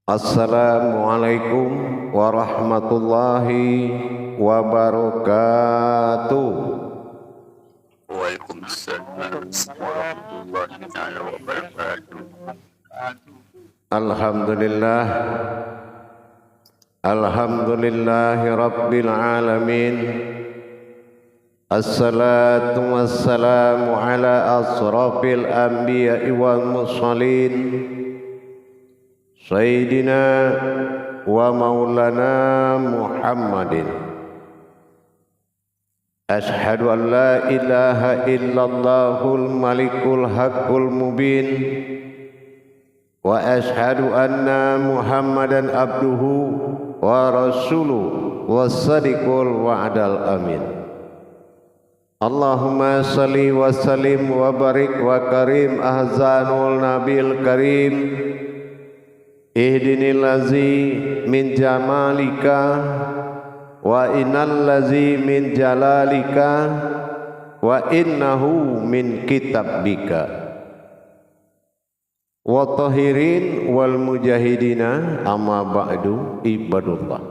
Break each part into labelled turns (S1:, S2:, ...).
S1: Assalamualaikum warahmatullahi wabarakatuh.
S2: Waalaikumsalam warahmatullahi taala wabarakatuh.
S1: Alhamdulillah, alhamdulillahi rabbil alamin. Assalatu wassalamu ala asrafil anbiya'i wal mursalin, Sayyidina wa maulana Muhammadin. Ashhadu an la ilaha illallahul malikul haqqul mubin, wa ashhadu anna Muhammadan abduhu wa rasuluhu was-sadiqul wa'dal amin. Allahumma salli wa sallim wa barik wa karim ahzanul nabil karim. Ihdinil lazi min jamalika wa innal lazi min jalalika wa innahu min kitabika wa tahirin wal mujahidina amma ba'du ibadullah.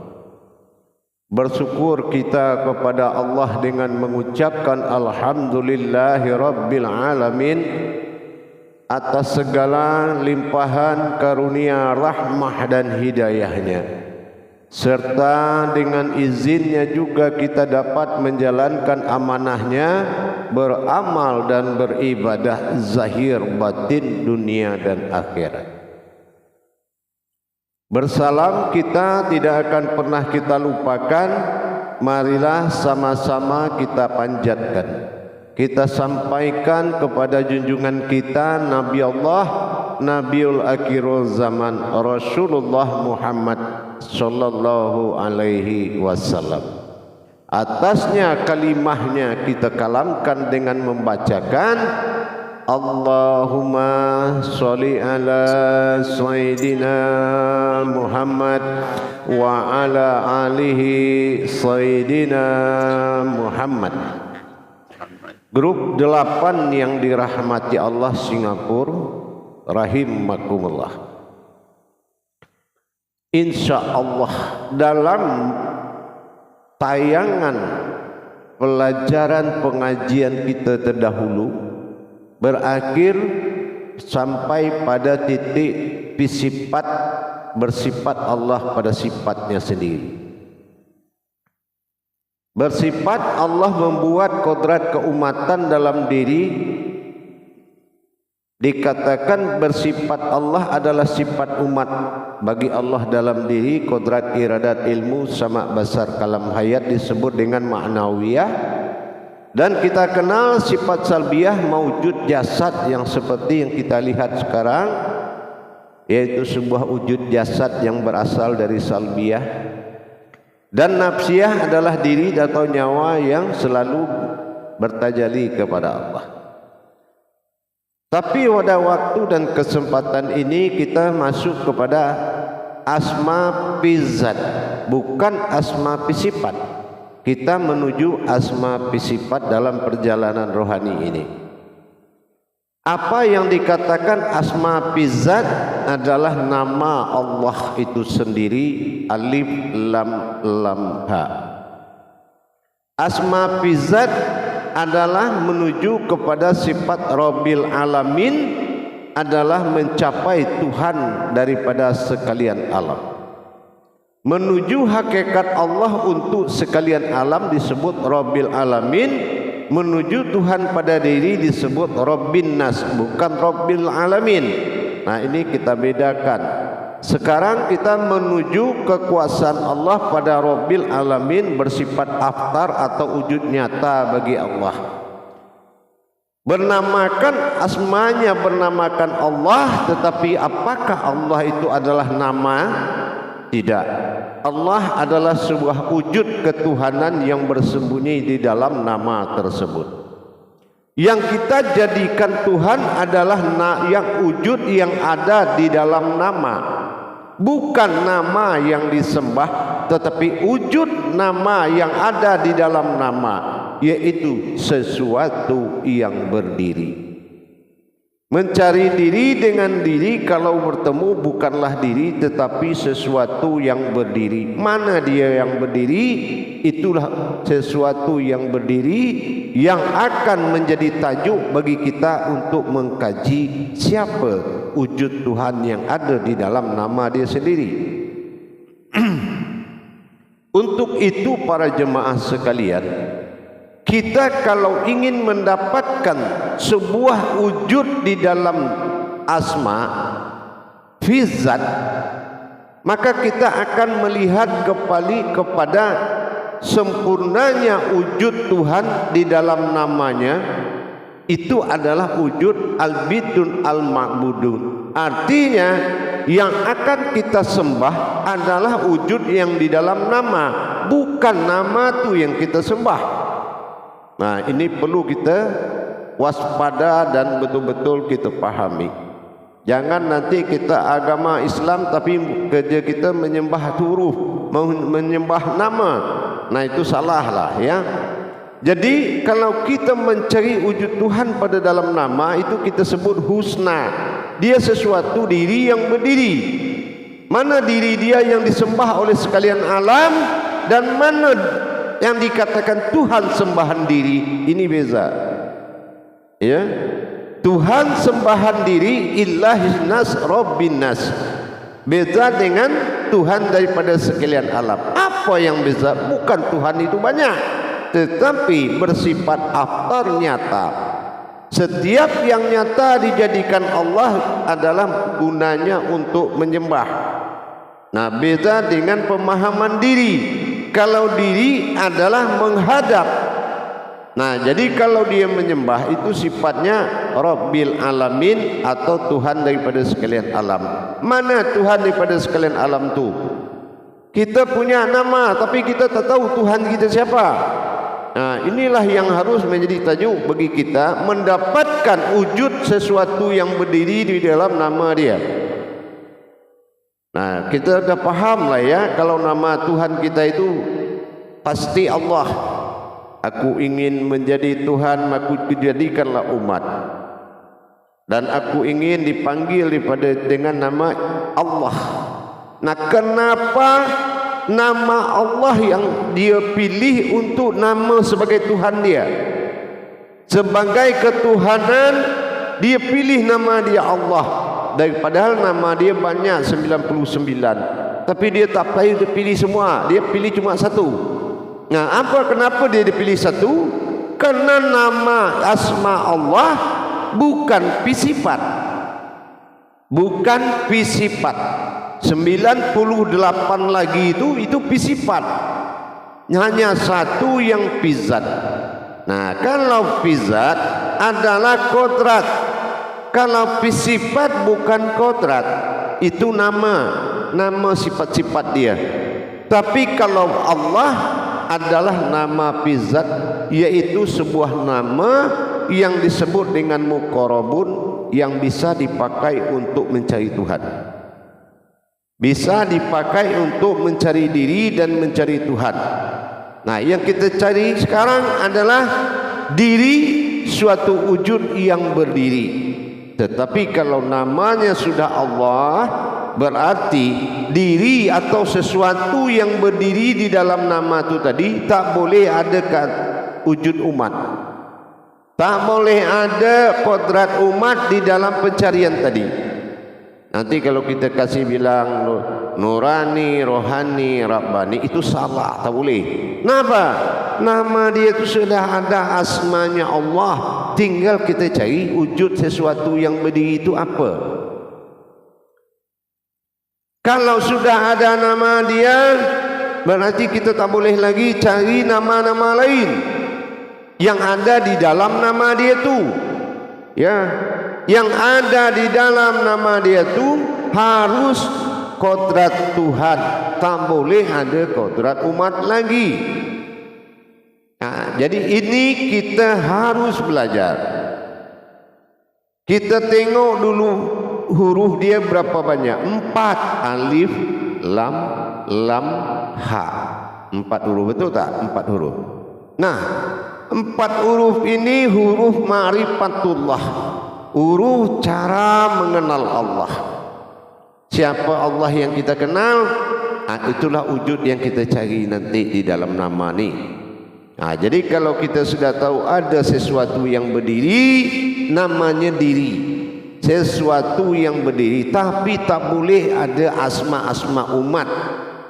S1: Bersyukur kita kepada Allah dengan mengucapkan alhamdulillahi rabbil alamin atas segala limpahan karunia rahmah dan hidayahnya, serta dengan izinnya juga kita dapat menjalankan amanahnya, beramal dan beribadah zahir batin dunia dan akhirat. Bersalam kita tidak akan pernah kita lupakan. Marilah sama-sama kita panjatkan, kita sampaikan kepada junjungan kita Nabi Allah, Nabiul Akhirul Zaman, Rasulullah Muhammad sallallahu alaihi wasallam. Atasnya kalimahnya kita kalamkan dengan membacakan Allahumma sholli ala Sayyidina Muhammad wa ala alihi Sayyidina Muhammad. Grup 8 yang dirahmati Allah Singapura, rahimakumullah. Insya Allah dalam tayangan pelajaran pengajian kita terdahulu berakhir sampai pada titik bersifat Allah pada sifatnya sendiri. Bersifat Allah membuat kodrat keumatan dalam diri. Dikatakan bersifat Allah adalah sifat umat bagi Allah dalam diri. Kodrat iradat ilmu sama basar kalam hayat disebut dengan ma'nawiyah. Dan kita kenal sifat salbiyah maujud jasad yang seperti yang kita lihat sekarang, yaitu sebuah wujud jasad yang berasal dari salbiyah. Dan nafsiyah adalah diri atau nyawa yang selalu bertajali kepada Allah. Tapi pada waktu dan kesempatan ini kita masuk kepada asma pizat, bukan asma pisifat. Kita menuju asma pisifat dalam perjalanan rohani ini. Apa yang dikatakan asma pizat adalah nama Allah itu sendiri, alif lam lam ha. Asma pizat adalah menuju kepada sifat Rabbil Alamin, adalah mencapai Tuhan daripada sekalian alam. Menuju hakikat Allah untuk sekalian alam disebut Rabbil Alamin. Menuju Tuhan pada diri disebut Rabbin Nas, bukan Rabbil Alamin. Nah, ini kita bedakan. Sekarang kita menuju kekuasaan Allah pada Rabbil Alamin, bersifat aftar atau wujud nyata bagi Allah. Bernamakan asmanya, bernamakan Allah, tetapi apakah Allah itu adalah nama? Tidak. Allah adalah sebuah wujud ketuhanan yang bersembunyi di dalam nama tersebut. Yang kita jadikan Tuhan adalah yang wujud yang ada di dalam nama, bukan nama yang disembah, tetapi wujud nama yang ada di dalam nama, yaitu sesuatu yang berdiri. Mencari diri dengan diri kalau bertemu bukanlah diri tetapi sesuatu yang berdiri. Mana dia yang berdiri? Itulah sesuatu yang berdiri yang akan menjadi tajuk bagi kita untuk mengkaji siapa wujud Tuhan yang ada di dalam nama dia sendiri. Untuk itu para jemaah sekalian, kita kalau ingin mendapatkan sebuah wujud di dalam asma fi zat, maka kita akan melihat kembali kepada sempurnanya wujud Tuhan di dalam namanya. Itu adalah wujud al-bidun al-ma'budun. Artinya yang akan kita sembah adalah wujud yang di dalam nama, bukan nama tu yang kita sembah. Nah, ini perlu kita waspada dan betul-betul kita pahami. Jangan nanti kita agama Islam tapi kerja kita menyembah huruf, menyembah nama. Nah, itu salah lah ya. Jadi kalau kita mencari wujud Tuhan pada dalam nama, itu kita sebut husna. Dia sesuatu diri yang berdiri. Mana diri dia yang disembah oleh sekalian alam, dan mana yang dikatakan Tuhan sembahan diri. Ini beza ya. Tuhan sembahan diri ilahin nas rabbin nas, beza dengan Tuhan daripada sekalian alam. Apa yang beza? Bukan Tuhan itu banyak, tetapi bersifat aftar, nyata. Setiap yang nyata dijadikan Allah adalah gunanya untuk menyembah. Nah, beda dengan pemahaman diri. Kalau diri adalah menghadap. Nah, jadi kalau dia menyembah itu sifatnya Rabbil Alamin atau Tuhan daripada sekalian alam. Mana Tuhan daripada sekalian alam tu? Kita punya nama tapi kita tak tahu Tuhan kita siapa. Nah, inilah yang harus menjadi tajuk bagi kita, mendapatkan wujud sesuatu yang berdiri di dalam nama dia. Nah, kita dah faham lah ya, kalau nama Tuhan kita itu pasti Allah. Aku ingin menjadi Tuhan, maka jadikanlah umat. Dan aku ingin dipanggil dengan nama Allah. Nah, kenapa nama Allah yang dia pilih untuk nama sebagai Tuhan dia? Sebagai ketuhanan, dia pilih nama dia Allah. Padahal nama dia banyak 99, tapi dia tak pilih semua, dia pilih cuma satu. Nah, kenapa dia dipilih satu? Karena nama asma Allah bukan fisifat, bukan fisifat. 98 lagi itu fisifat, hanya satu yang fizat. Nah, kalau fizat adalah kodrat, kalau sifat bukan kodrat, itu nama sifat-sifat dia. Tapi kalau Allah adalah nama fizat, yaitu sebuah nama yang disebut dengan muqarrabun, yang bisa dipakai untuk mencari Tuhan, bisa dipakai untuk mencari diri dan mencari Tuhan. Nah, yang kita cari sekarang adalah diri, suatu wujud yang berdiri. Tetapi kalau namanya sudah Allah, berarti diri atau sesuatu yang berdiri di dalam nama itu tadi tak boleh ada wujud umat, tak boleh ada kodrat umat di dalam pencarian tadi. Nanti kalau kita kasih bilang nurani, rohani, rabbani, itu salah, tak boleh. Kenapa? Nama dia itu sudah ada asmanya Allah, tinggal kita cari wujud sesuatu yang berdiri itu apa. Kalau sudah ada nama dia, berarti kita tak boleh lagi cari nama-nama lain yang ada di dalam nama dia tu. Ya, yang ada di dalam nama dia tu harus kodrat Tuhan, tak boleh ada kodrat umat lagi. Nah, jadi ini kita harus belajar. Kita tengok dulu huruf dia berapa banyak? 4. Alif, lam, ha. 4 huruf, betul tak? 4 huruf. Nah, 4 huruf ini huruf ma'rifatullah. Urus cara mengenal Allah. Siapa Allah yang kita kenal, itulah wujud yang kita cari nanti di dalam nama ni. Jadi kalau kita sudah tahu ada sesuatu yang berdiri, namanya diri. Sesuatu yang berdiri, tapi tak boleh ada asma-asma umat.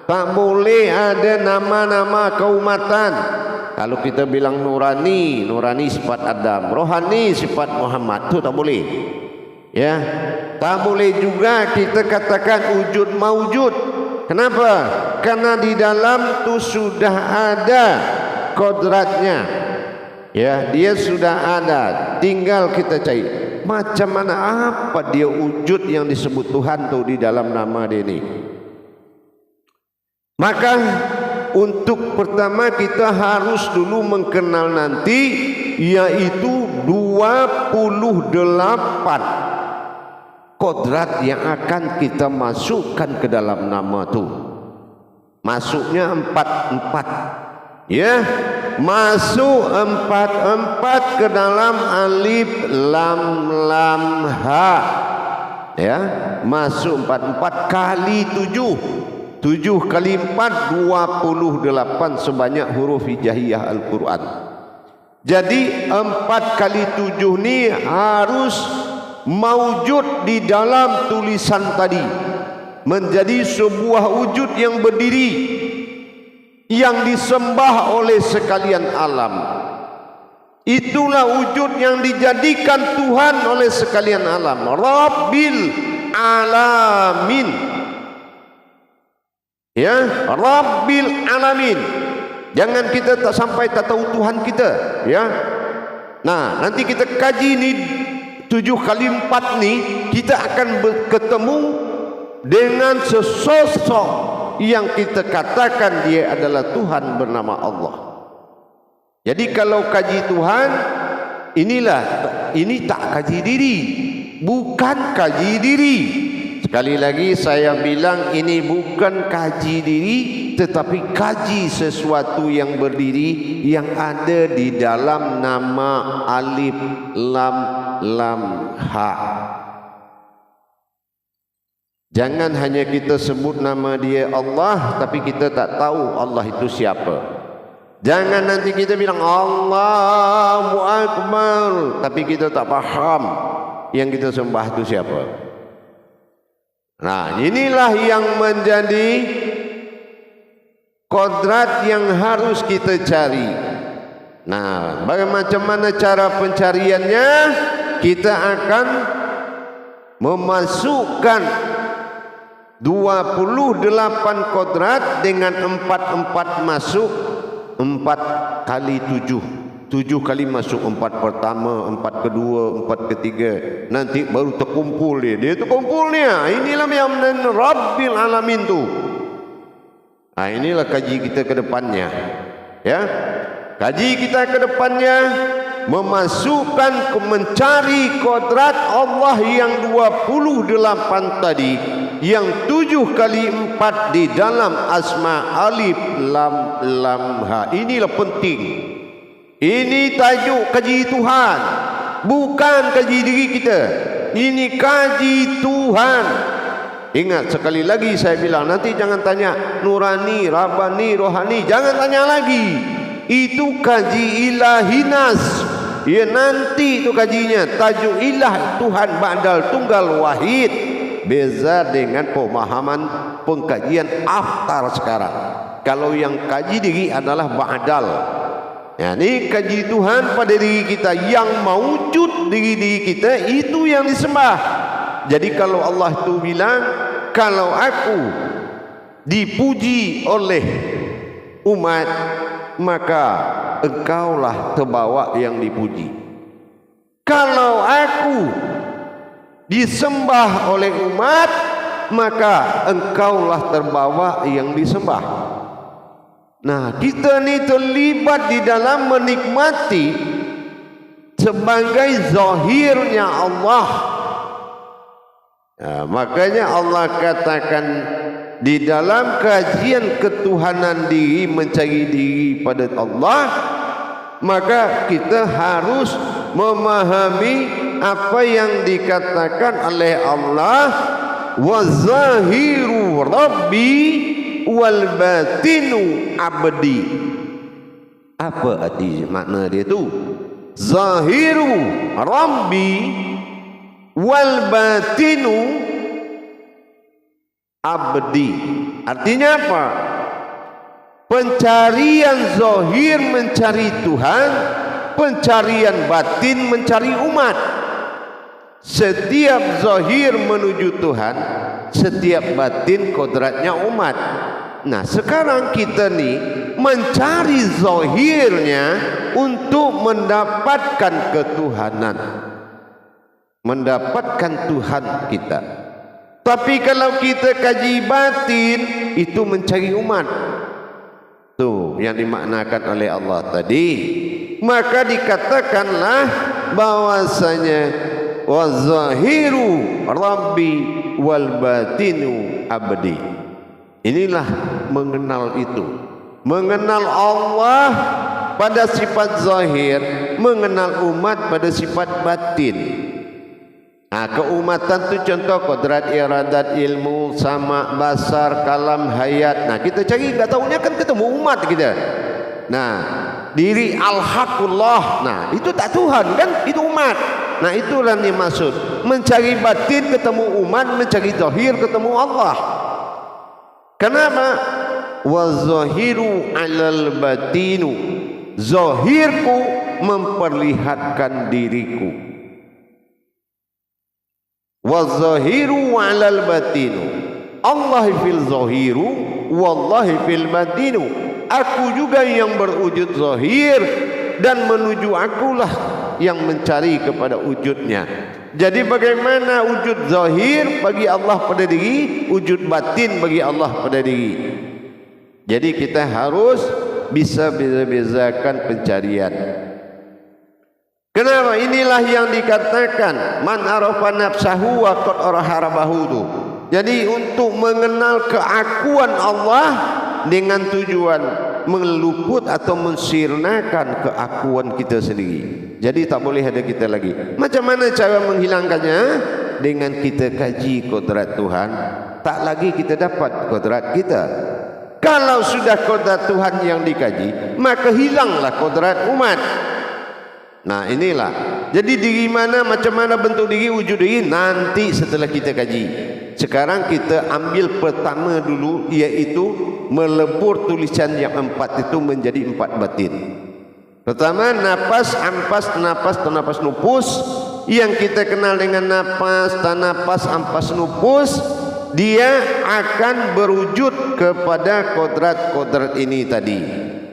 S1: Tak boleh ada nama-nama keumatan. Kalau kita bilang nurani, nurani sifat Adam, rohani sifat Muhammad, itu tak boleh. Ya, tak boleh juga kita katakan wujud maujud. Kenapa? Karena di dalam tu sudah ada kodratnya. Ya, dia sudah ada, tinggal kita cari macam mana apa dia wujud yang disebut Tuhan tu di dalam nama dia ni. Maka untuk pertama kita harus dulu mengenal nanti, yaitu 28 kodrat yang akan kita masukkan ke dalam nama tu. Masuknya 4 ya, masuk 4 ke dalam alif lam lam ha, ya, masuk 4 kali 7 kali 4 28 sebanyak huruf hijaiyah Al-Quran. Jadi 4 kali 7 ni harus maujud di dalam tulisan tadi, menjadi sebuah wujud yang berdiri, yang disembah oleh sekalian alam. Itulah wujud yang dijadikan Tuhan oleh sekalian alam, Rabbil Alamin. Ya, Rabbil Alamin. Jangan kita tak sampai tak tahu Tuhan kita, ya. Nah, nanti kita kaji ni 7 kali 4 ni, kita akan ketemu dengan sesosok yang kita katakan dia adalah Tuhan bernama Allah. Jadi kalau kaji Tuhan, ini tak kaji diri, bukan kaji diri. Sekali lagi saya bilang, ini bukan kaji diri, tetapi kaji sesuatu yang berdiri, yang ada di dalam nama alif lam lam ha. Jangan hanya kita sebut nama dia Allah, tapi kita tak tahu Allah itu siapa. Jangan nanti kita bilang Allahu Akbar, tapi kita tak faham yang kita sembah itu siapa. Nah, inilah yang menjadi kodrat yang harus kita cari. Nah, bagaimana cara pencariannya? Kita akan memasukkan 28 kodrat dengan 4 masuk, 4 kali 7 kali masuk, 4 pertama, 4 kedua, 4 ketiga, nanti baru terkumpul dia terkumpulnya. Inilah yang Rabbil Alamin tu. Inilah kaji kita ke depannya, ya. Kaji kita ke depannya memasukkan, mencari kodrat Allah yang 28 tadi, yang 7 kali 4 di dalam asma alif lam lam ha. Inilah penting. Ini tajuk kaji Tuhan, bukan kaji diri kita. Ini kaji Tuhan. Ingat sekali lagi saya bilang, nanti jangan tanya nurani, rabbani, rohani, jangan tanya lagi. Itu kaji ilahinas. Ya, nanti itu kajinya tajuk ilah Tuhan ba'dal tunggal wahid. Beza dengan pemahaman pengkajian aftar sekarang. Kalau yang kaji diri adalah ba'dal. Ya, ini kaji Tuhan pada diri kita, yang mewujud diri kita itu yang disembah. Jadi kalau Allah itu bilang, kalau aku dipuji oleh umat, maka engkaulah terbawa yang dipuji. Kalau aku disembah oleh umat, maka engkaulah terbawa yang disembah. Nah, kita ni terlibat di dalam menikmati sebagai zahirnya Allah. Nah, makanya Allah katakan di dalam kajian ketuhanan diri, mencari diri pada Allah, maka kita harus memahami apa yang dikatakan oleh Allah, wa zahiru rabbi wal batinu abdi. Apa arti makna dia tu? Zahiru rabbi wal batinu abdi. Artinya apa? Pencarian zahir mencari Tuhan, pencarian batin mencari umat. Setiap zahir menuju Tuhan, setiap batin kodratnya umat. Nah, sekarang kita ni mencari zahirnya untuk mendapatkan ketuhanan, mendapatkan Tuhan kita. Tapi kalau kita kaji batin, itu mencari umat. Tu yang dimaknakan oleh Allah tadi. Maka dikatakanlah bahwasanya wa zahiru rabbi wal batinu abdi. Inilah mengenal itu, mengenal Allah pada sifat zahir, mengenal umat pada sifat batin. Keumatan tu contoh kodrat, iradat, ilmu, sama, basar, kalam, hayat. Nah, kita cari, tak tahunya kan ketemu umat kita. Nah, diri al-haqullah. Nah, itu tak Tuhan kan, itu umat. Nah, itulah yang maksud. Mencari batin ketemu umat, mencari zahir ketemu Allah. Kenapa? Wa zahiru alal batinu. Zahirku memperlihatkan diriku. Wa zahiru alal batinu. Allah fil zahiru, wallahi fil batinu. Aku juga yang berwujud zahir dan menuju akulah yang mencari kepada wujudnya. Jadi bagaimana wujud zahir bagi Allah pada diri, wujud batin bagi Allah pada diri. Jadi kita harus bisa beza-bezakan pencarian. Kenapa? Inilah yang dikatakan man arafa nafsahu wa qad arahabahu tu. Jadi untuk mengenal keakuan Allah dengan tujuan meluput atau mensirnakan keakuan kita sendiri. Jadi tak boleh ada kita lagi. Macam mana cara menghilangkannya? Dengan kita kaji kodrat Tuhan, tak lagi kita dapat kodrat kita. Kalau sudah kodrat Tuhan yang dikaji, maka hilanglah kodrat umat. Nah, inilah. Jadi diri mana, macam mana bentuk diri, wujud diri nanti setelah kita kaji. Sekarang kita ambil pertama dulu, iaitu melebur tulisan yang 4 itu menjadi 4 batin. Pertama, napas, ampas, napas, tanapas, nupus. Yang kita kenal dengan napas, tanapas, ampas, nupus, dia akan berwujud kepada kodrat-kodrat ini tadi.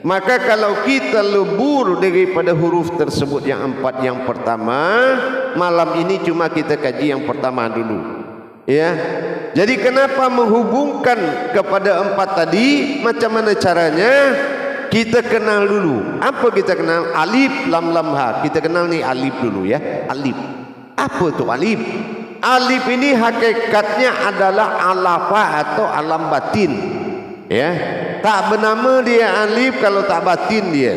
S1: Maka kalau kita lebur daripada huruf tersebut yang 4 yang pertama, malam ini cuma kita kaji yang pertama dulu. Ya. Jadi kenapa menghubungkan kepada 4 tadi? Macam mana caranya? Kita kenal dulu. Apa kita kenal? Alif, lam, lam, ha. Kita kenal ni alif dulu ya. Alif. Apa tu alif? Alif ini hakikatnya adalah alafa atau alam batin. Ya. Tak bernama dia alif kalau tak batin dia.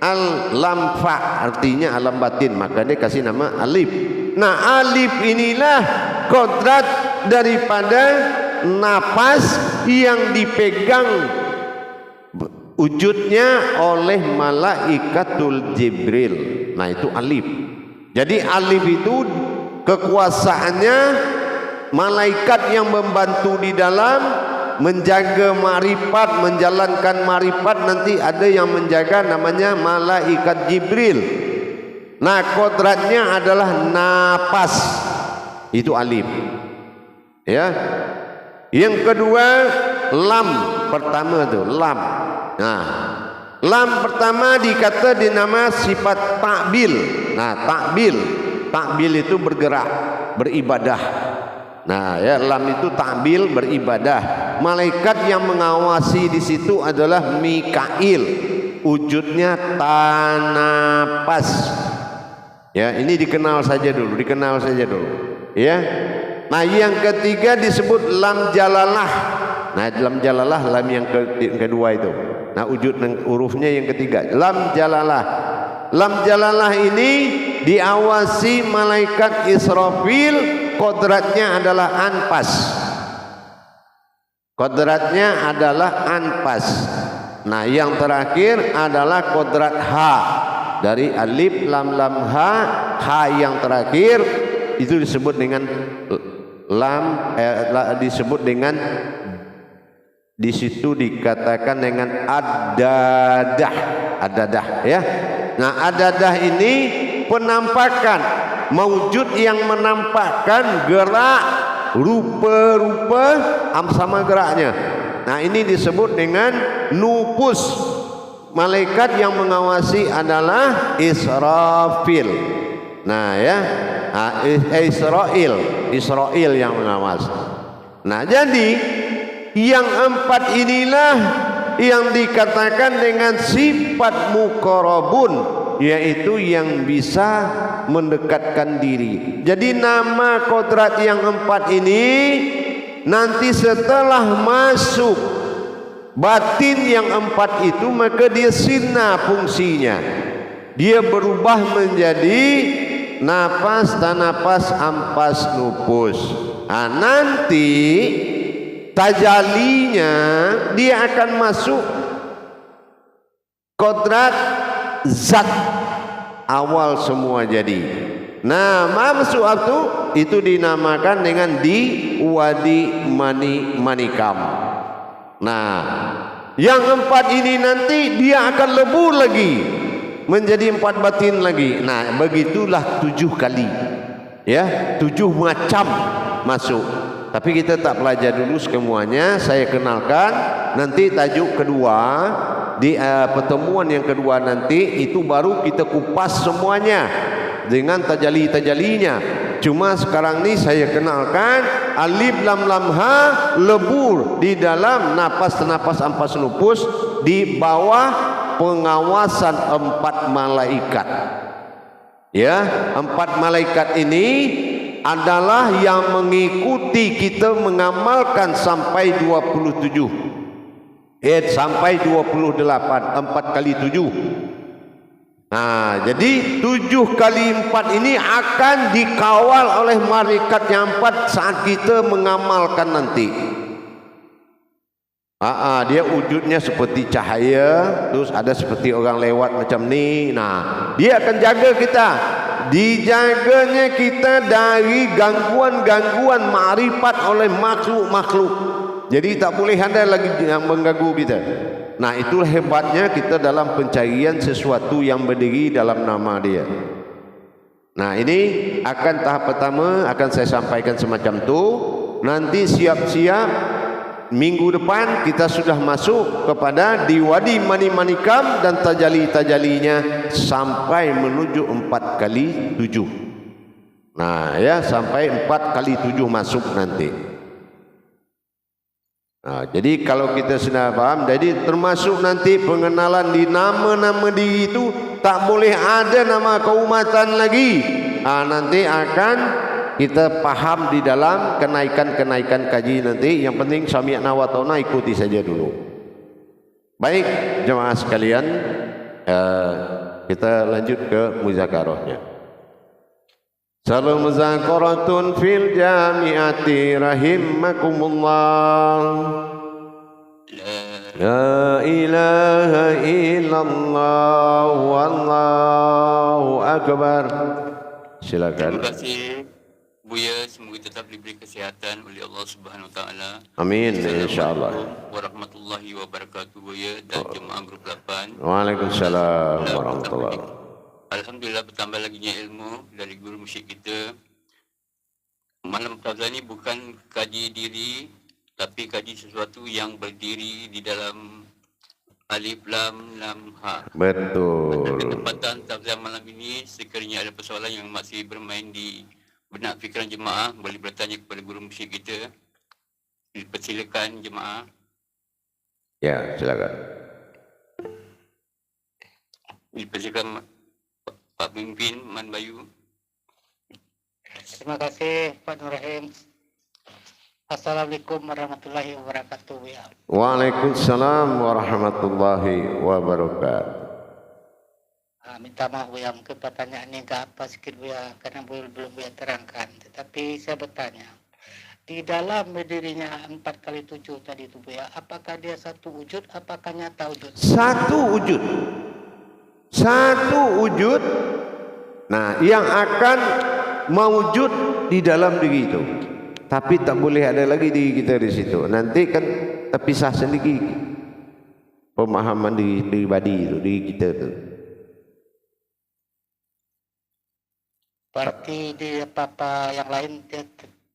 S1: Al-lam-fa artinya alam batin, maka dia kasih nama alif. Nah, alif inilah kodrat daripada napas yang dipegang wujudnya oleh malaikatul Jibril. Nah, itu alif. Jadi alif itu kekuasaannya malaikat yang membantu di dalam menjaga marifat, menjalankan marifat. Nanti ada yang menjaga, namanya malaikat Jibril. Nah, kodratnya adalah napas, itu alif. Ya. Yang kedua lam, pertama tu lam. Nah, lam pertama dikata dinama sifat takbil. Nah, takbil itu bergerak, beribadah. Nah, ya, lam itu takbil, beribadah. Malaikat yang mengawasi di situ adalah Mikail. Wujudnya tanapas. Ya, ini dikenal saja dulu, Ya. Nah, yang ketiga disebut lam jalalah. Nah, lam jalalah lam yang kedua itu. Nah, wujud hurufnya yang ketiga, lam jalalah. Lam jalalah ini diawasi malaikat Israfil, kodratnya adalah anpas. Kodratnya adalah anpas. Nah, yang terakhir adalah kodrat ha. Dari alif lam lam ha, ha yang terakhir itu disebut dengan disebut dengan, di situ dikatakan dengan adadah, adadah ya. Nah, adadah ini penampakan, maujud yang menampakkan gerak, rupa-rupa sama geraknya. Nah, ini disebut dengan nupus. Malaikat yang mengawasi adalah Israfil. Nah ya, Israel yang mengawasi. Nah, jadi yang empat inilah yang dikatakan dengan sifat muqarrabun, yaitu yang bisa mendekatkan diri. Jadi nama kodrat yang empat ini nanti setelah masuk batin yang empat itu, maka dia sirna fungsinya. Dia berubah menjadi napas, tanapas, ampas, nupus. Nah, nanti tajalinya dia akan masuk kodrat zat awal semua jadi. Nah, masuk itu dinamakan dengan di wadi manikam. Nah, yang empat ini nanti dia akan lebur lagi menjadi empat batin lagi. Nah, begitulah 7 kali ya, 7 macam masuk. Tapi kita tak belajar dulu semuanya. Saya kenalkan nanti tajuk kedua di pertemuan yang kedua nanti, itu baru kita kupas semuanya dengan tajalli-tajallinya. Cuma sekarang ni saya kenalkan alif lam lam ha lebur di dalam napas, napas, ampas, nupus di bawah pengawasan 4 malaikat. Ya, 4 malaikat ini adalah yang mengikuti kita mengamalkan sampai 27. Sampai 28, 4 kali 7. Nah, jadi 7 kali 4 ini akan dikawal oleh malaikat yang 4 saat kita mengamalkan nanti. Dia wujudnya seperti cahaya, terus ada seperti orang lewat macam ni. Nah, dia akan jaga kita. Dijaganya kita dari gangguan-gangguan ma'rifat oleh makhluk-makhluk. Jadi tak boleh ada lagi yang mengganggu kita. Nah, itulah hebatnya kita dalam pencarian sesuatu yang berdiri dalam nama dia. Nah, ini akan tahap pertama akan saya sampaikan semacam tu. Nanti siap-siap minggu depan kita sudah masuk kepada di wadi manikam dan tajalli-tajallinya sampai menuju 4 kali 7. Nah ya, sampai 4 kali 7 masuk nanti. Nah, jadi kalau kita sudah paham, jadi termasuk nanti pengenalan di nama-nama diri itu tak boleh ada nama keumatan lagi. Nanti akan kita paham di dalam kenaikan-kenaikan kaji nanti. Yang penting sami'na wa ta'na, ikuti saja dulu. Baik jemaah sekalian, kita lanjut ke muzakarahnya. Salam muzakaratun fil jami'ati rahimakumullah. La ilaha illallah wallahu akbar. Silakan.
S2: Terima kasih Buya, semoga tetap diberi kesihatan oleh Allah Subhanahu wa taala.
S1: Amin insyaallah.
S2: Assalamualaikum warahmatullahi wabarakatuh Buya dan jemaah grup 8.
S1: Waalaikumsalam warahmatullahi wabarakatuh.
S2: Alhamdulillah, bertambah laginya ilmu dari guru musyik kita. Malam Tazah ni bukan kaji diri, tapi kaji sesuatu yang berdiri di dalam alif lam lam ha.
S1: Betul.
S2: Pada kesempatan Tazah malam ini, sekiranya ada persoalan yang masih bermain di benak fikiran jemaah, boleh bertanya kepada guru musyik kita. Dipersilakan jemaah.
S1: Ya, silakan.
S2: Dipersilakan Pak Pemimpin Man Bayu.
S3: Terima kasih Pak Nur Rahim. Assalamualaikum warahmatullahi wabarakatuh. Ya.
S1: Waalaikumsalam warahmatullahi wabarakatuh.
S3: Minta maaf Buya, mungkin pertanyaan ini agak apa sedikit Buya, karena belum Buya terangkan. Tetapi saya bertanya, di dalam berdirinya 4x7 tadi itu Buya, apakah dia satu wujud, apakah nyata wujud?
S1: Satu wujud. Satu wujud. Nah, yang akan mewujud di dalam diri itu. Tapi tak boleh ada lagi diri kita di situ. Nanti kan terpisah sendiri pemahaman diri pribadi itu, diri kita itu.
S3: Berarti di apa-apa yang lain dia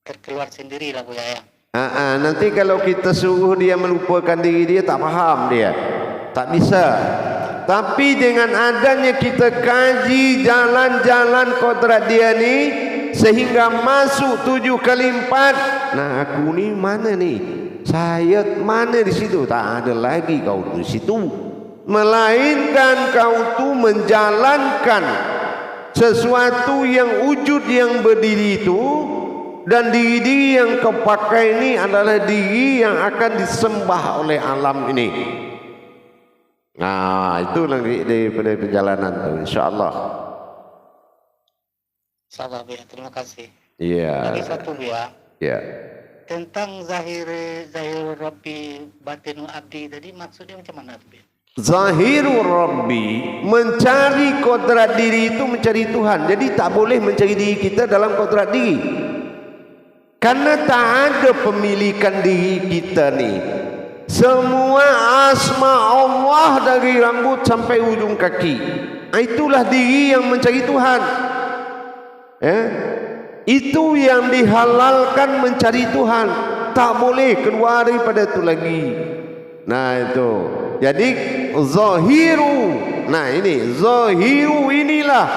S3: terkeluar sendiri lah Buya ya.
S1: Nanti kalau kita suruh dia melupakan diri dia, tak faham dia, tak bisa. Tapi dengan adanya kita kaji jalan-jalan kodrat dia ni, sehingga masuk 7x4. Nah, aku ni mana ni? Saya mana di situ? Tak ada lagi kau di situ. Melainkan kau tu menjalankan sesuatu yang wujud yang berdiri itu, dan diri-diri yang kau pakai ini adalah diri yang akan disembah oleh alam ini. Nah, itu lagi daripada perjalanan tu, insya-Allah.
S3: Sabar Buya, terima kasih.
S1: Iya.
S3: Lagi satu Buya.
S1: Iya.
S3: Tentang zahir Rabbi batinu abdi tadi maksudnya macam mana Buya?
S1: Zahirul Rabbi, mencari kodrat diri itu mencari Tuhan. Jadi tak boleh mencari diri kita dalam kodrat diri, karena tak ada pemilikan diri kita ni. Semua asma Allah dari rambut sampai ujung kaki, itulah diri yang mencari Tuhan. Itu yang dihalalkan mencari Tuhan. Tak boleh keluar daripada itu lagi. Nah itu. Jadi zahiru. Nah ini zahiru, inilah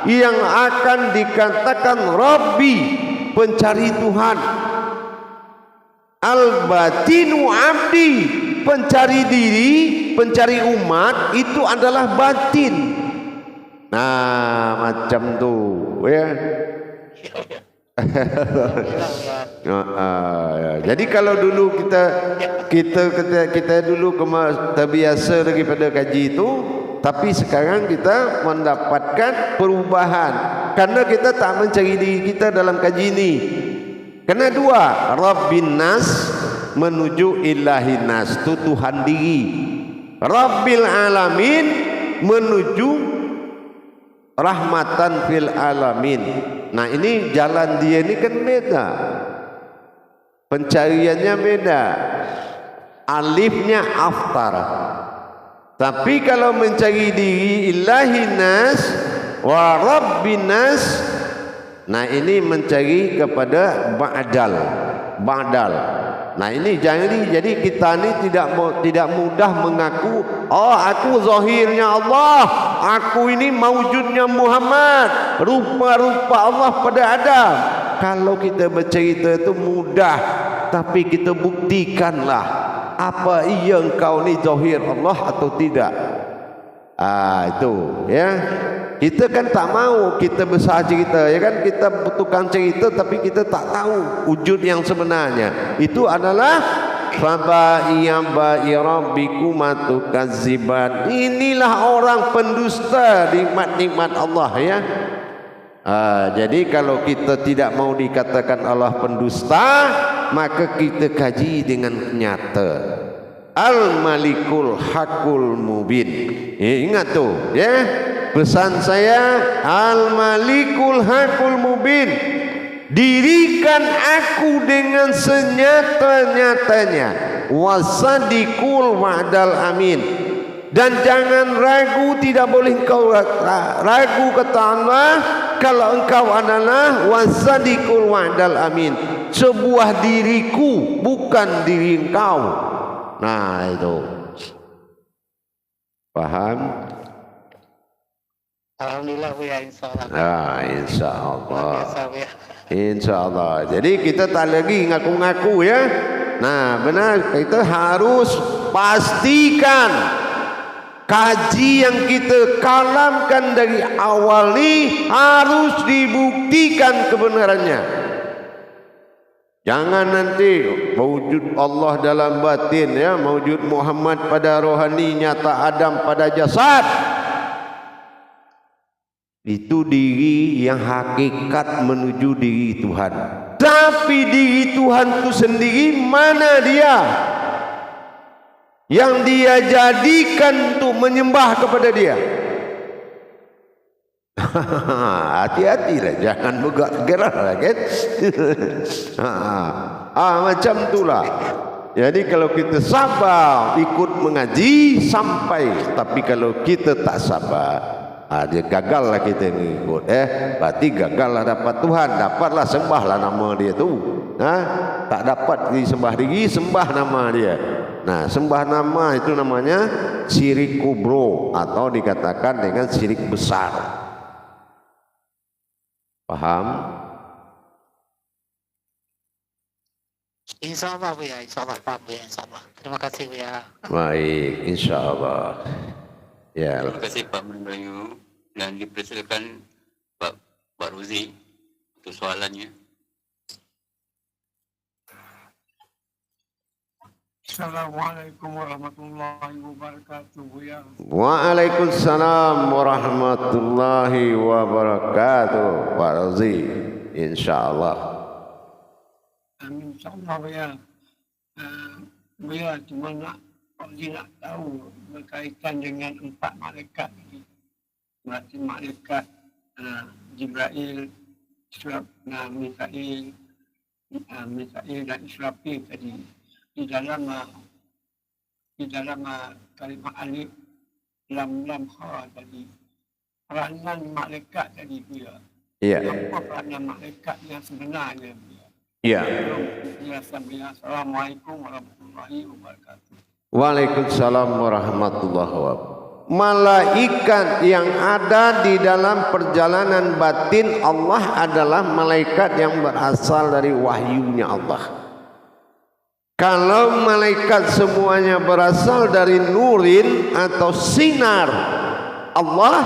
S1: yang akan dikatakan Rabbi, pencari Tuhan. Al-batinu abdi, pencari diri, pencari umat, itu adalah batin. Nah macam tu ya. Jadi kalau dulu kita dulu terbiasa daripada kaji itu, tapi sekarang kita mendapatkan perubahan karena kita tak mencari diri kita dalam kaji ini. Karena dua, Rabbin nas menuju ilahin nas, itu Tuhan diri. Rabbil alamin menuju rahmatan fil alamin. Nah ini jalan dia ni kan beda, pencariannya beda, alifnya aftar. Tapi kalau mencari diri ilahin nas wa rabbin nas, nah ini mencari kepada ba'dal. Nah ini jadi kita ni tidak mudah mengaku, oh aku zahirnya Allah, aku ini mawujudnya Muhammad, rupa-rupa Allah pada Adam. Kalau kita bercerita itu mudah, tapi kita buktikanlah apa iya engkau ni zahir Allah atau tidak. Itu ya. Kita kan tak mau kita besar cerita, ya kan, kita butuhkan cerita tapi kita tak tahu wujud yang sebenarnya. Itu adalah faba'i rabbikuma tukazziban. Inilah orang pendusta nikmat-nikmat Allah ya. Jadi kalau kita tidak mau dikatakan Allah pendusta, maka kita kaji dengan nyata. Al-Malikul Hakul Mubin. Ingat tuh ya. Pesan saya, Al-Malikul Hakul Mubin, dirikan aku dengan senyata-nyatanya, wasadikul wa'dal amin, dan jangan ragu, tidak boleh engkau ragu kata Allah, kalau engkau adalah wasadikul wa'dal amin, sebuah diriku bukan diri engkau. Nah itu paham?
S3: Alhamdulillah Buya, insyaAllah.
S1: InsyaAllah. InsyaAllah. Jadi kita tak lagi ngaku-ngaku ya. Nah benar, kita harus pastikan kaji yang kita kalamkan dari awal ni harus dibuktikan kebenarannya. Jangan nanti mewujud Allah dalam batin ya, mewujud Muhammad pada rohani, nyata Adam pada jasad. Itu diri yang hakikat menuju diri Tuhan. Tapi diri Tuhan itu sendiri mana dia? Yang dia jadikan untuk menyembah kepada dia. Hati-hatilah, jangan bergerak lah kan. Macam itulah. Jadi kalau kita sabar ikut mengaji sampai, tapi kalau kita tak sabar, dia gagal lah kita ni ikut. Berarti gagal lah dapat Tuhan. Dapatlah sembahlah nama dia tu. Tak dapat disembah diri, sembah nama dia. Nah, sembah nama itu namanya syirik kubro atau dikatakan dengan syirik besar. Paham?
S3: InsyaAllah Buya, insyaAllah Pak Buya, insyaAllah. Terima kasih Buya.
S1: Baik, insyaAllah. Ya.
S2: Terima kasih Pak Melayu, dan dipersilakan Pak Rozi untuk soalannya.
S4: Assalamualaikum warahmatullahi wabarakatuh Buya.
S1: Waalaikumsalam warahmatullahi wabarakatuh. Pak Rozi, insyaAllah.
S4: Amin, insyaAllah Buya. Buya cuma nak tahu berkaitan dengan 4 malaikat ini. Berarti malaikat Jibril, Mikail dan Israfil tadi. Di dalam kalimat alif lam kha tadi, peranan malaikat tadi Buya.
S1: Ya.
S4: Apa peranan malaikat yang sebenarnya Buya?
S1: Ya.
S4: Assalamualaikum warahmatullahi wabarakatuh.
S1: Waalaikumsalam warahmatullahi wabarakatuh. Malaikat yang ada di dalam perjalanan batin Allah adalah malaikat yang berasal dari wahyunya Allah. Kalau malaikat semuanya berasal dari nurin atau sinar Allah,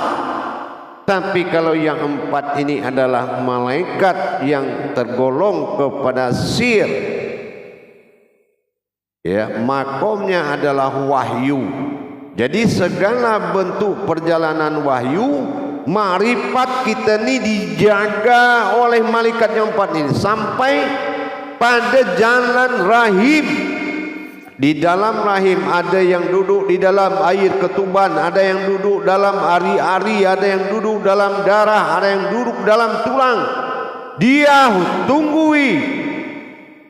S1: tapi kalau yang 4 ini adalah malaikat yang tergolong kepada sir, ya, makomnya adalah wahyu. Jadi segala bentuk perjalanan wahyu, ma'rifat kita ni dijaga oleh malaikat yang 4 ini sampai pada jalan rahim. Di dalam rahim ada yang duduk di dalam air ketuban, ada yang duduk dalam ari-ari, ada yang duduk dalam darah, ada yang duduk dalam tulang. Dia tunggui.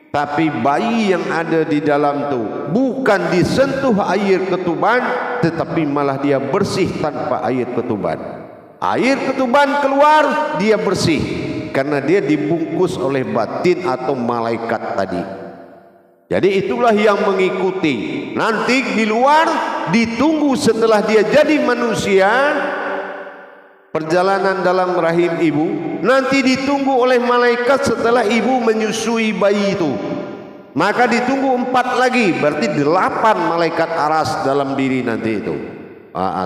S1: Tapi bayi yang ada di dalam tu bukan disentuh air ketuban, tetapi malah dia bersih tanpa air ketuban. Air ketuban keluar, dia bersih karena dia dibungkus oleh batin atau malaikat tadi. Jadi itulah yang mengikuti. Nanti di luar ditunggu setelah dia jadi manusia, perjalanan dalam rahim ibu nanti ditunggu oleh malaikat setelah ibu menyusui bayi itu. Maka ditunggu 4 lagi, berarti 8 malaikat aras dalam diri nanti itu.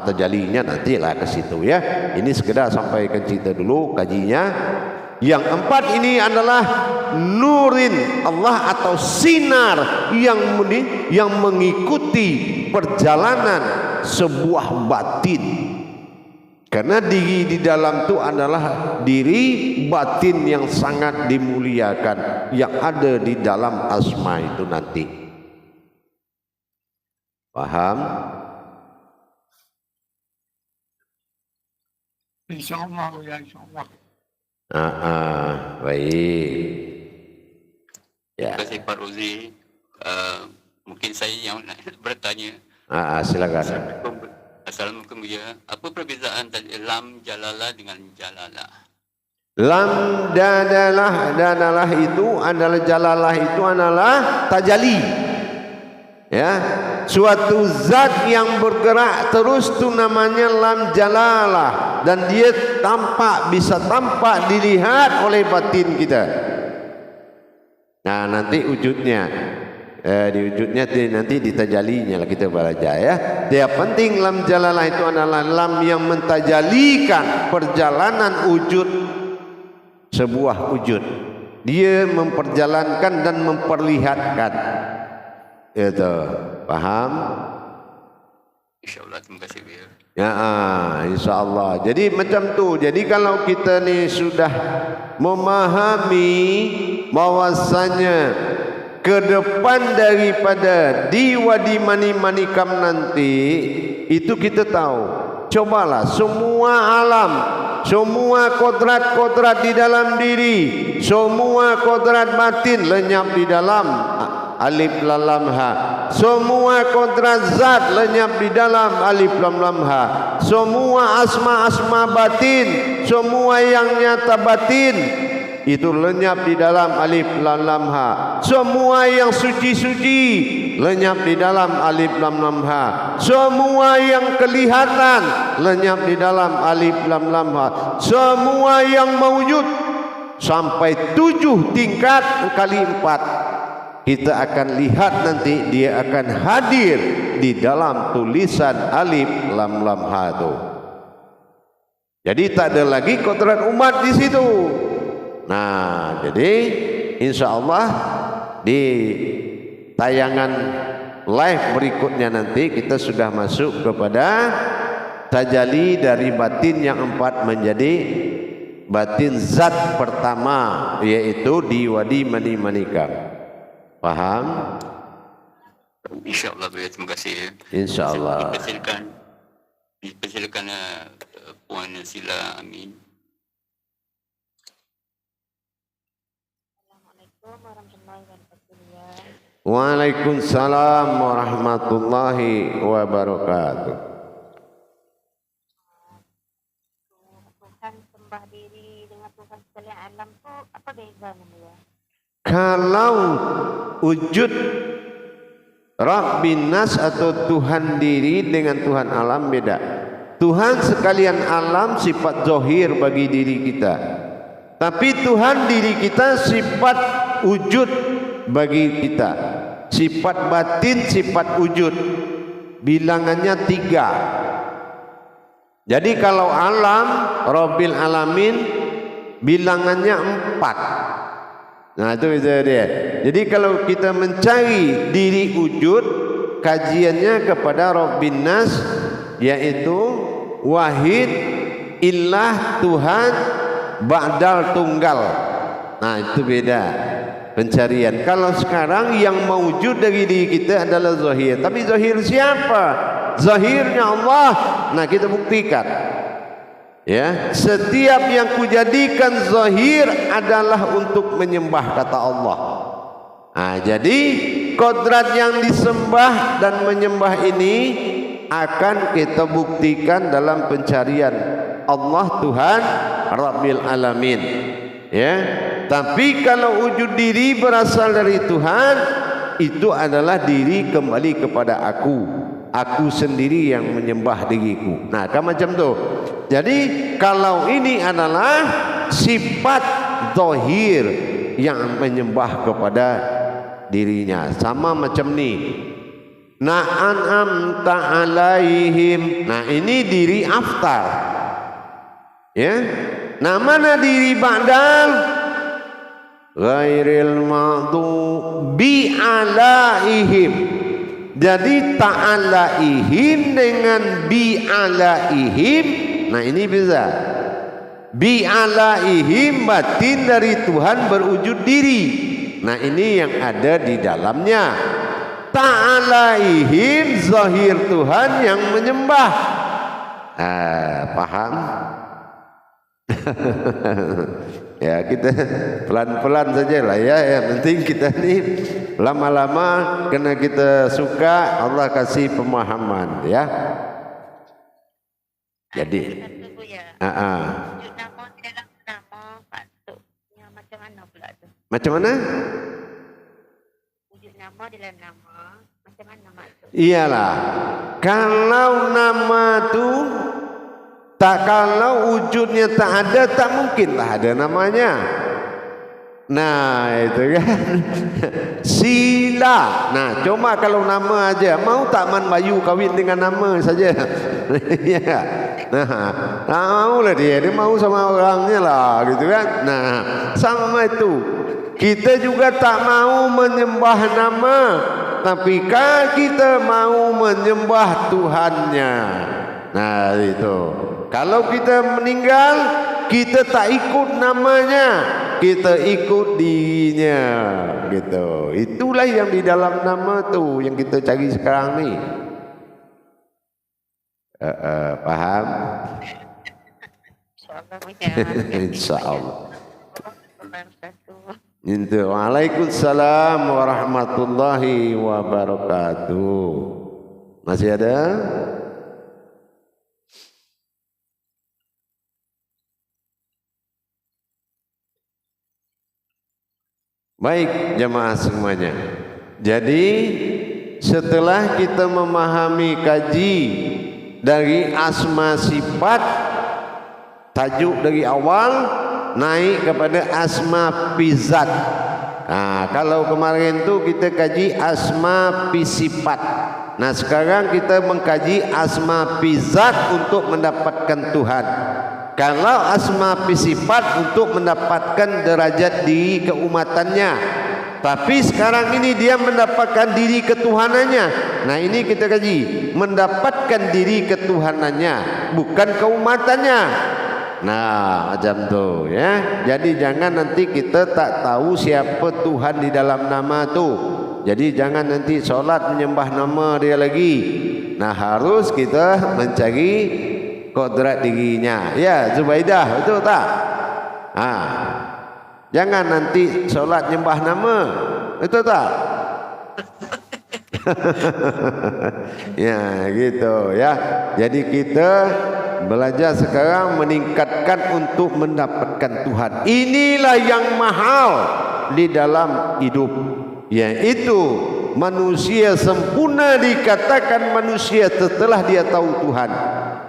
S1: Terjalinya nantilah ke situ ya. Ini sekedar sampaikan cerita dulu kajinya. Yang 4 ini adalah nurin Allah atau sinar yang mengikuti perjalanan sebuah batin. Karena diri di dalam itu adalah diri batin yang sangat dimuliakan yang ada di dalam asma itu nanti. Paham?
S4: InsyaAllah ya, insyaAllah.
S1: Baik. Ya.
S2: Terima kasih Pak Rozi. Mungkin saya yang nak bertanya.
S1: Silakan.
S2: Assalamualaikum ya. Apa perbezaan tadi lam jalalah dengan jalalah?
S1: Lam dadalah itu adalah jalalah itu adalah tajali. Ya, suatu zat yang bergerak terus itu namanya lam jalalah, dan dia bisa tampak dilihat oleh batin kita. Nah, nanti wujudnya di wujudnya nanti ditajalinya lah kita belajar ya. Dia penting lam jalalah itu adalah lam yang mentajalikan perjalanan wujud sebuah wujud. Dia memperjalankan dan memperlihatkan. Itu paham?
S2: InsyaAllah. Terima kasih.
S1: Ya, insya-Allah. Jadi macam tu. Jadi kalau kita ni sudah memahami bahwasanya ke depan daripada di Wadi Mani-Manikam nanti, itu kita tahu. Cobalah semua alam, semua kodrat-kodrat di dalam diri, semua kodrat batin lenyap di dalam alif lam lam ha. Semua kodrat zat lenyap di dalam alif lam lam ha. Semua asma-asma batin, semua yang nyata batin itu lenyap di dalam alif lam lam ha. Semua yang suci-suci lenyap di dalam alif lam lam ha. Semua yang kelihatan lenyap di dalam alif lam lam ha. Semua yang mewujud sampai 7 tingkat kali 4 kita akan lihat nanti, dia akan hadir di dalam tulisan alif lam lam ha itu. Jadi tak ada lagi kodrat umat di situ. Nah, jadi insya-Allah di tayangan live berikutnya nanti kita sudah masuk kepada tajalli dari batin yang 4 menjadi batin zat pertama, yaitu di Wadi Mani-Manikam. Faham?
S2: InsyaAllah, terima kasih.
S1: InsyaAllah.
S2: Dipersilakan Puan Sila. Amin.
S5: Assalamualaikum warahmatullahi wabarakatuh.
S1: Waalaikumsalam warahmatullahi wabarakatuh.
S5: Tuhan sembah diri dengan Tuhan sekalian alam tu apa bezanya ya?
S1: Kalau wujud Rabbin Nas atau Tuhan diri dengan Tuhan alam beda. Tuhan sekalian alam sifat zahir bagi diri kita, tapi Tuhan diri kita sifat wujud bagi kita. Sifat batin, sifat wujud, bilangannya 3. Jadi kalau alam Rabbil Alamin bilangannya 4. Nah, itu bisa dia. Jadi kalau kita mencari diri wujud, kajiannya kepada Rabbin Nas, yaitu wahid, ilah, Tuhan, ba'dal, tunggal. Nah, itu beda pencarian. Kalau sekarang yang mewujud dari diri kita adalah zahir. Tapi zahir siapa? Zahirnya Allah. Nah, kita buktikan. Ya, setiap yang kujadikan zahir adalah untuk menyembah, kata Allah. Nah, jadi kodrat yang disembah dan menyembah ini akan kita buktikan dalam pencarian Allah Tuhan Rabbil Alamin. Ya, tapi kalau wujud diri berasal dari Tuhan, itu adalah diri kembali kepada aku sendiri yang menyembah diriku. Nah, kan macam tu. Jadi kalau ini adalah sifat zahir yang menyembah kepada dirinya, sama macam ni. Na'am ta'alaihim. Nah, ini diri aftar. Ya. Nah, mana diri ba'dal? Ghairil maghdubi alaihim. Jadi ta'alaihim dengan bi'alaihim. Nah, ini bisa. Bi'alaihim batin dari Tuhan berwujud diri. Nah, ini yang ada di dalamnya. Ta'alaihim zahir Tuhan yang menyembah. Paham? Ya, kita pelan-pelan saja lah ya. Yang penting kita ni lama-lama kena kita suka, Allah kasih pemahaman ya. Jadi
S5: Wujud nama di dalam nama patutnya macam mana pula tu?
S1: macam mana?
S5: Wujud nama di dalam nama macam mana maksud?
S1: Iyalah, kalau nama tu kalau wujudnya tak ada, tak mungkinlah ada namanya. Nah, itu kan sila. Nah, cuma kalau nama aja, mau tak Man Bayu kahwin dengan nama saja. Ya. Nah, maulah dia mau sama orangnya lah, gitu kan. Nah, sama itu. Kita juga tak mau menyembah nama, tapi kan kita mau menyembah Tuhannya. Nah itu. Kalau kita meninggal, kita tak ikut namanya, kita ikut dirinya gitu. Itulah yang di dalam nama tu yang kita cari sekarang ni. Faham? InsyaAllah. Waalaikumsalam warahmatullahi wabarakatuh. Masih ada? Baik jemaah semuanya. Jadi setelah kita memahami kaji dari asma sifat, tajuk dari awal naik kepada asma pizat. Nah, kalau kemarin tu kita kaji asma pisifat. Nah, sekarang kita mengkaji asma pizat untuk mendapatkan Tuhan. Kalau asma pisifat untuk mendapatkan derajat diri keumatannya. Tapi sekarang ini dia mendapatkan diri ketuhanannya. Nah, ini kita kaji, mendapatkan diri ketuhanannya, bukan keumatannya. Nah, macam tu ya. Jadi jangan nanti kita tak tahu siapa Tuhan di dalam nama tu. Jadi jangan nanti solat menyembah nama dia lagi. Nah, harus kita mencari kodrat dirinya. Ya, Zubaidah, betul tak? Jangan nanti solat nyembah nama. Betul tak? Ya, gitu ya. Jadi kita belajar sekarang meningkatkan untuk mendapatkan Tuhan. Inilah yang mahal di dalam hidup, yaitu manusia sempurna dikatakan manusia setelah dia tahu Tuhan.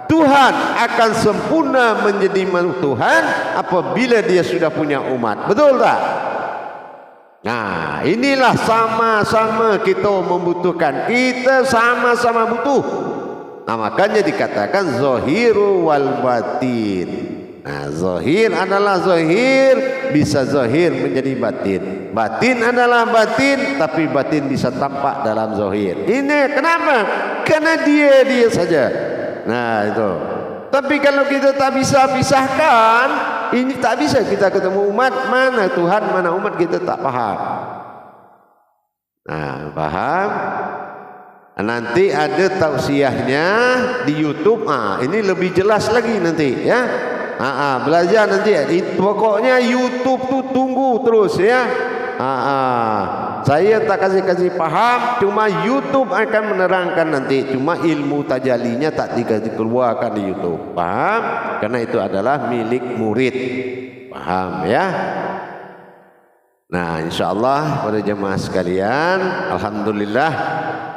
S1: Tuhan akan sempurna menjadi Tuhan apabila dia sudah punya umat. Betul tak? Nah, inilah sama-sama kita membutuhkan. Kita sama-sama butuh. Nah, makanya dikatakan zahiru wal batin. Nah, zahir adalah zahir, bisa zahir menjadi batin. Batin adalah batin, tapi batin bisa tampak dalam zahir. Ini kenapa? Karena dia saja. Nah, itu. Tapi kalau kita tak bisa pisahkan, ini tak bisa kita ketemu umat, mana Tuhan, mana umat, kita tak paham. Nah, paham? Nanti ada tausiahnya di YouTube. Ini lebih jelas lagi nanti ya. Belajar nanti. Pokoknya YouTube tu tunggu terus ya. Saya tak kasih paham, cuma YouTube akan menerangkan nanti. Cuma ilmu tajalinya tak dikeluarkan di YouTube. Paham? Karena itu adalah milik murid. Paham ya? Nah, insyaallah pada jemaah sekalian, alhamdulillah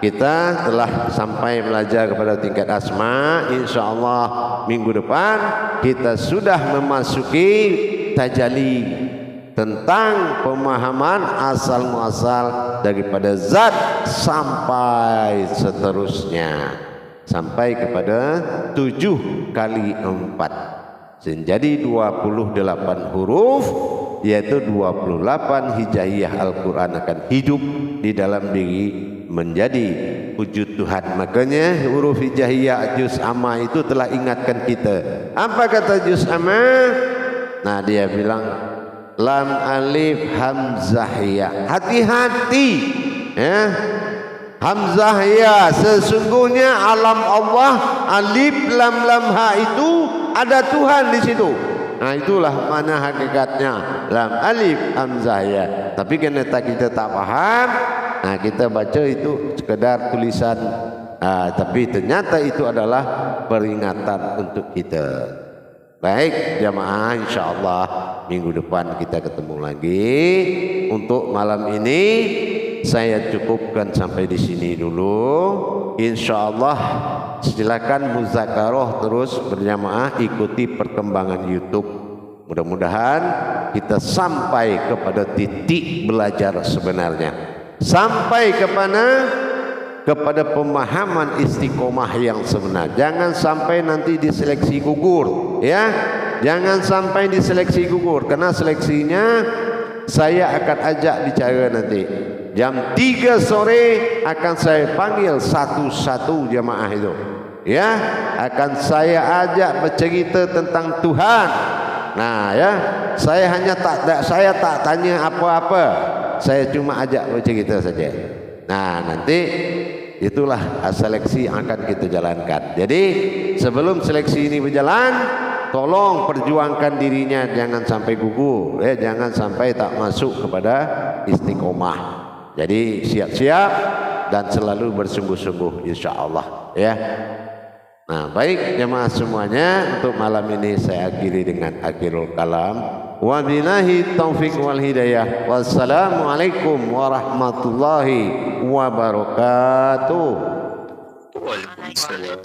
S1: kita telah sampai belajar kepada tingkat asma. Insyaallah minggu depan kita sudah memasuki tajalli, tentang pemahaman asal muasal daripada zat sampai seterusnya, sampai kepada 7 kali 4 menjadi 28 huruf, yaitu 28 hijaiyah Al-Quran akan hidup di dalam diri menjadi wujud Tuhan. Makanya huruf hijaiyah juz amma itu telah ingatkan kita. Apa kata juz amma? Nah, dia bilang lam alif hamzah ya. Hati-hati ya. Hamzah ya, sesungguhnya alam Allah, alif lam lam ha itu ada Tuhan di situ. Nah, itulah mana hakikatnya lam alif hamzah ya. Tapi karena kita tak paham, nah kita baca itu sekedar tulisan, tapi ternyata itu adalah peringatan untuk kita. Baik jamaah, insyaallah minggu depan kita ketemu lagi. Untuk malam ini saya cukupkan sampai di sini dulu. Insyaallah silakan muzakarah terus berjamaah, ikuti perkembangan YouTube. Mudah-mudahan kita sampai kepada titik belajar sebenarnya, sampai kepada pemahaman istiqomah yang sebenar. Jangan sampai nanti diseleksi gugur ya. Jangan sampai diseleksi gugur, karena seleksinya saya akan ajak bicara nanti. Jam 3 sore akan saya panggil satu-satu jamaah itu. ya, akan saya ajak bercerita tentang Tuhan. Nah, ya, saya tak tanya apa-apa, saya cuma ajak bercerita saja. Nah, nanti itulah seleksi yang akan kita jalankan. Jadi sebelum seleksi ini berjalan, tolong perjuangkan dirinya, jangan sampai gugur, jangan sampai tak masuk kepada istiqomah. Jadi siap-siap dan selalu bersungguh-sungguh, insya-Allah, ya. Nah, baik jemaah semuanya, untuk malam ini saya akhiri dengan akhirul kalam. Wabillahi taufiq wal hidayah. Wassalamualaikum warahmatullahi wabarakatuh.
S2: Waalaikumsalam.